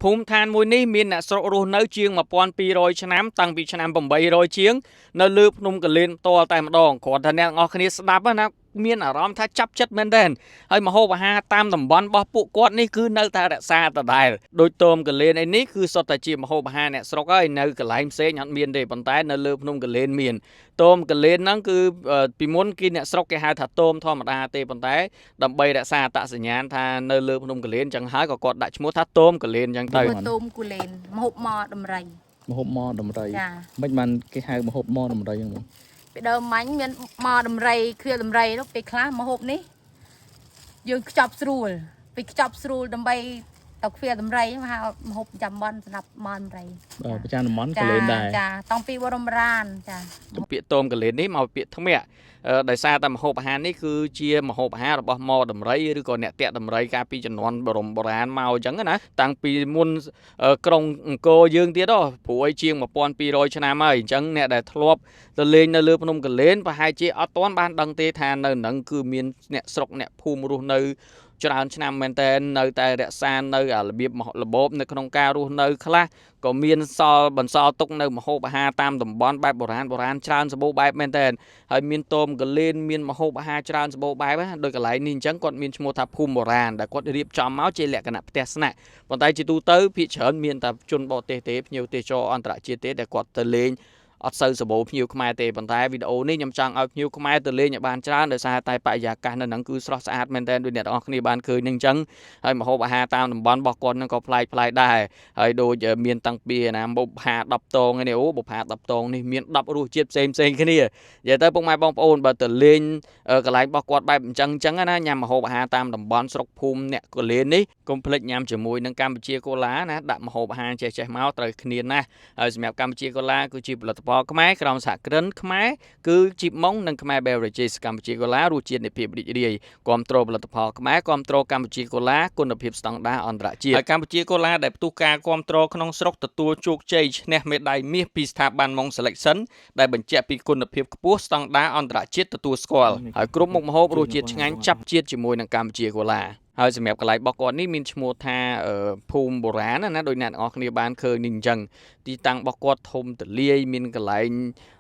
ភូមិឋានមួយនេះមានអ្នកស្រុករស់នៅជាង1200ឆ្នាំតាំងពីឆ្នាំ800ជាងនៅលើភ្នំកលែនផ្ទាល់តែម្ដងគ្រាន់តែអ្នកទាំងអស់គ្នាស្ដាប់ណាមានអារម្មណ៍ថាចាប់ចិត្តមែនទែនហើយម្ហូបអាហារតាមតំបន់របស់ពួកគាត់នេះគឺនៅតែរក្សាដដែលដោយតមកលែនឯនេះគឺសុទ្ធតែជាម្ហូបអាហារអ្នកស្រុកហើយនៅកន្លែងផ្សេងអត់មានទេប៉ុន្តែនៅលើភ្នំកលែនមានតមកលែនហ្នឹងគឺពីមុនគេអ្នកស្រុកគេហៅថាតមធម្មតាទេប៉ុន្តែដើម្បីរក្សាអត្តសញ្ញាណថានៅលើភ្នំកលែនអញ្ចឹងហើយក៏គាត់ដាក់ឈ្មោះថាតមកលែនអញ្ចឹងទៅតមកលែនម្ហូបម៉ដំរីម្ហូបម៉ដំរីមិនបានគេហៅម្ហូបម៉ដំរីហ្នឹងបងពីដើមមាញ់មានម៉ដំរីខៀវដំរីនោះពេលខ្លះម្ហូបនេះយើងខ្ចប់ស្រួលពេលខ្ចប់ស្រួលដើម្បីទៅខៀវដំរីមកហៅម្ហូបចាំបន់សម្រាប់ម៉ដំរីប្រចាំតំបន់កលែនដែរចាតាំងពីបរមរានចាពាក្យតមកលែននេះមកពាក្យថ្មាក់ដោយសារតែម្ហូបអាហារនេះគឺជាម្ហូបអាហាររបស់ម៉ដំរីឬក៏អ្នកតាក់ដំរីកាលពីជំនាន់បរមបុរាណមកអញ្ចឹងណាតាំងពីមុនក្រុងអង្គរយើងទៀតហ៎ព្រោះឲ្យជាង1200ឆ្នាំហើយអញ្ចឹងអ្នកដែលធ្លាប់ទៅលេងនៅលើភ្នំកលែនប្រហែលជាអត់ទាន់បានដឹងទេថានៅនឹងគឺមានអ្នកស្រុកអ្នកភូមិរស់នៅច្រើនឆ្នាំមែនតើនៅតែរក្សានៅរបៀបរបបនៅក្នុងការរស់នៅខ្លះក៏មានបន្សល់ទុកនៅម្ហូបអាហារតាមតំបន់បែបបុរាណច្រើនសម្បូរបែបមែនតើហើយមានតមកលែនមានម្ហូបអាហារច្រើនសម្បូរបែបដោយកន្លែងនេះអញ្ចឹងគាត់មានឈ្មោះថាភូមិបុរាណដែលគាត់រៀបចំមកជាលក្ខណៈផ្ទះស្នាក់ប៉ុន្តែជាទូទៅភាគច្រើនមានតែជនបរទេសទេភ្ញៀវទេសចរអន្តរជាតិទេដែលគាត់ទៅលេងអត់សូវសម្បូរភ្ញៀវខ្មែរទេប៉ុន្តែវីដេអូនេះខ្ញុំចង់ឲ្យភ្ញៀវខ្មែរទៅលេងឲ្យបានច្រើនដោយសារតែបរិយាកាសនៅហ្នឹងគឺស្រស់ស្អាតមែនទែនដូចអ្នកទាំងអស់គ្នាបានឃើញនឹងអញ្ចឹងហើយម្ហូបអាហារតាមតំបន់របស់គាត់ហ្នឹងក៏ប្លែកដែរហើយដូចមានតាំងពីណាបុប្ផា10តងនេះអូបុប្ផា10តងនេះមាន10រសជាតិផ្សេងគ្នានិយាយទៅពុកម៉ែបងប្អូនបើទៅលេងកន្លែងរបស់គាត់បែបអញ្ចឹងណាញ៉ាំម្ហូបអាហារតាមតំបន់ស្រុកភូមិអ្នកកលែននេះកុំភ្លេចញ៉ាំជាមួយនឹងកម្ពុជាកូឡាណាដាក់ម្ហូបអាហារចេះមកត្រូវគ្នាណាហើយសម្រាប់កម្ពុជាកូឡាគឺជាផលិតផលខ្មែរក្រមសហគ្រិនខ្មែរគឺជីបម៉ុងនិងខ្មែរ Beverages កម្ពុជាកូឡារសជាតិនៃភាពរីករាយគាំទ្រផលិតផលខ្មែរគាំទ្រកម្ពុជាកូឡាគុណភាពស្តង់ដារអន្តរជាតិហើយកម្ពុជាកូឡាដែលផ្ទុះការគាំទ្រក្នុងស្រុកទទួលជោគជ័យឈ្នះមេដាយមាសពីស្ថាប័ន Mong Selection ដែលបញ្ជាក់ពីគុណភាពខ្ពស់ស្តង់ដារអន្តរជាតិទទួលស្គាល់ហើយគ្រប់មុខម្ហូបរសជាតិឆ្ងាញ់ចាប់ជាតិជាមួយនឹងកម្ពុជាកូឡាហើយសម្រាប់កន្លែងរបស់គាត់នេះមានឈ្មោះថាភូមិបុរាណណាដោយអ្នកទាំងអស់គ្នាបានឃើញនេះអញ្ចឹងទីតាំងរបស់គាត់ធំទលាយមានកន្លែង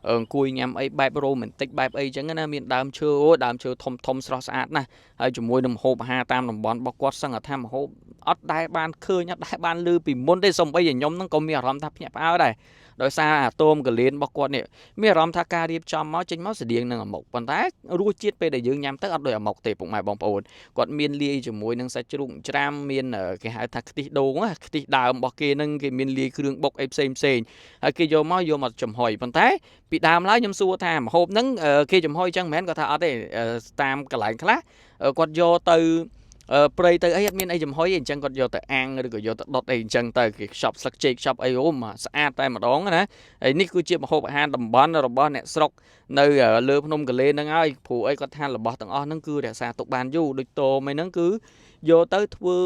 អង្គុយញ៉ាំអីបែបរ៉ូមែនទិកបែបអីអញ្ចឹងណាមានដើមឈើធំស្រស់ស្អាតណាស់ហើយជាមួយនឹងម្ហូបអាហារតាមតំបន់របស់គាត់សឹងថាម្ហូបអត់ដែលបានឃើញអត់ដែលបានឮពីមុនទេសូម្បីតែខ្ញុំហ្នឹងក៏មានអារម្មណ៍ថាភ្ញាក់ផ្អើលដែរដោយសារអាតូមកលែនរបស់គាត់នេះមានអារម្មណ៍ថាការរៀបចំមកចេញមកស្តៀងនឹងអាម៉ុកប៉ុន្តែរសជាតិពេលដែលយើងញ៉ាំទៅអត់ដូចអាម៉ុកទេពុកម៉ែបងប្អូនគាត់មានលាយជាមួយនឹងសាច់ជ្រូកច្រាំមានគេហៅថាខ្ទិះដូងខ្ទិះដើមរបស់គេនឹងគេមានលាយគ្រឿងបុកអីផ្សេងហើយគេយកមកចំហុយប៉ុន្តែពីដើមឡើយខ្ញុំសួរថាម្ហូបហ្នឹងគេចំហុយចឹងមែនគាត់ថាអត់ទេតាមកន្លែងខ្លះគាត់យកទៅព្រៃទៅអីអត់មានអីចំហុយអីអញ្ចឹងគាត់យកទៅអាំងឬក៏យកទៅដុតអីអញ្ចឹងទៅគេខ្ចប់ស្លឹកចេកខ្ចប់អីអូមកស្អាតតែម្ដងណាហើយនេះគឺជាម្ហូបអាហារតំបន់របស់អ្នកស្រុកនៅលើភ្នំកលែនហ្នឹងហើយព្រោះអីគាត់ថារបស់ទាំងអស់ហ្នឹងគឺរក្សាទុកបានយូរដូចតមហ្នឹងគឺយកទៅធ្វើ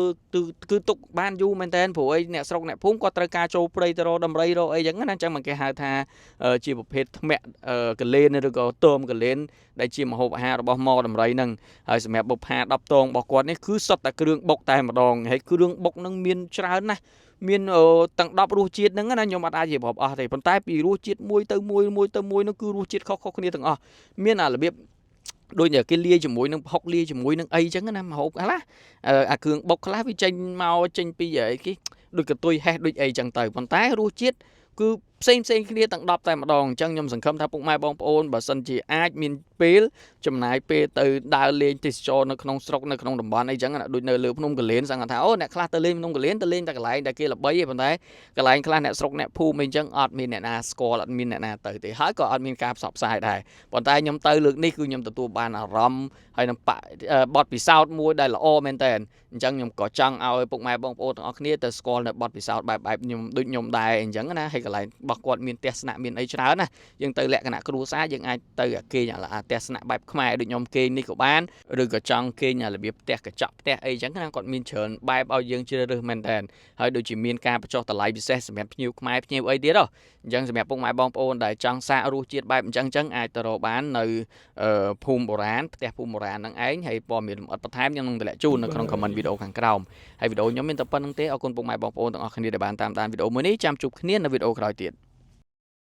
គឺទុកបានយូរមែនតើព្រោះអីអ្នកស្រុកអ្នកភូមិគាត់ត្រូវការចូលព្រៃទៅរកដំរីរកអីចឹងណាអញ្ចឹងមកគេហៅថាជាប្រភេទថ្មាក់កលែនឬក៏តមកលែនដែលជាម្ហូបអាហាររបស់ម៉ដំរីហ្នឹងហើយសម្រាប់បុប្ផា10តងរបស់គាត់នេះគឺសុទ្ធតែគ្រឿងបុកតែម្ដងហើយគ្រឿងបុកហ្នឹងមានច្រើនណាស់មានទាំង10រសជាតិហ្នឹងណាខ្ញុំអត់អាចនិយាយប្រាប់អស់ទេប៉ុន្តែពីរសជាតិមួយទៅមួយនោះគឺរសជាតិខុសគ្នាទាំងអស់មានអារបៀបដូចគេលាយជាមួយនឹងផុកលាយជាមួយនឹងអីចឹងណាម្ហូបខ្លះអាគ្រឿងបុកខ្លះវាចេញពីគេដូចកតុយហេះដូចអីចឹងទៅប៉ុន្តែរសជាតិគឺផ្សេងគ្នាទាំង10តែម្ដងអញ្ចឹងខ្ញុំសង្ឃឹមថាពុកម៉ែបងប្អូនបើសិនជាអាចមានពេលចំណាយពេលទៅដើរលេងទេសចរនៅក្នុងស្រុកនៅក្នុងតំបន់អីចឹងដូចនៅលើភ្នំកលែនសង្ឃថាអូអ្នកខ្លះទៅលេងភ្នំកលែនទៅលេងតែកន្លែងដែលគេល្បីឯប៉ុន្តែកន្លែងខ្លះអ្នកស្រុកអ្នកភូមិអីចឹងអត់មានអ្នកណាស្គាល់អត់មានអ្នកណាទៅទេហើយក៏អត់មានការផ្សព្វផ្សាយដែរប៉ុន្តែខ្ញុំទៅលើកនេះគឺខ្ញុំទទួលបានអារម្មណ៍ហើយនឹងបទពិសោធន៍មួយដែលល្អមែនតើអញ្ចឹងខ្ញុំក៏ចង់ឲ្យពុកម៉ែបងប្អូនទាំងអស់គ្នាទៅស្គាល់នៅបទពិសោធន៍បែបខ្ញុំដូចខ្ញុំដែរអញ្ចឹងណាហើយកន្លែង របស់គាត់មានផ្ទះស្នាក់មានអីច្រើនណាយើងទៅលក្ខណៈគ្រួសារយើងអាចទៅគេងផ្ទះស្នាក់បែបខ្មែរដូចខ្ញុំគេងនេះក៏បានឬក៏ចង់គេងរបៀបផ្ទះកញ្ចក់ផ្ទះអីចឹងណាគាត់មានច្រើនបែបឲ្យយើងជ្រើសរើសមែនតើហើយដូចជាមានការបញ្ចុះតម្លៃពិសេសសម្រាប់ភ្ញៀវខ្មែរភ្ញៀវអីទៀតហ៎អញ្ចឹងសម្រាប់ពុកម៉ែបងប្អូនដែលចង់សាករសជាតិបែបអញ្ចឹងអាចទៅរកបាននៅភូមិបុរាណផ្ទះភូមិបុរាណហ្នឹងឯងហើយព័ត៌មានលម្អិតបន្ថែមខ្ញុំនឹងតម្លាក់ជូននៅក្នុង comment វីដេអូខាងក្រោមហើយវីដេអូខ្ញុំមានតែប៉ុណ្្នឹងទេអរគុណពុកម៉ែបងប្អូនទាំងអស់គ្នាដែលបានតាមដានវីដេអូមួយនេះចាំជួបគ្នានៅវីដេអូក្រោយទៀត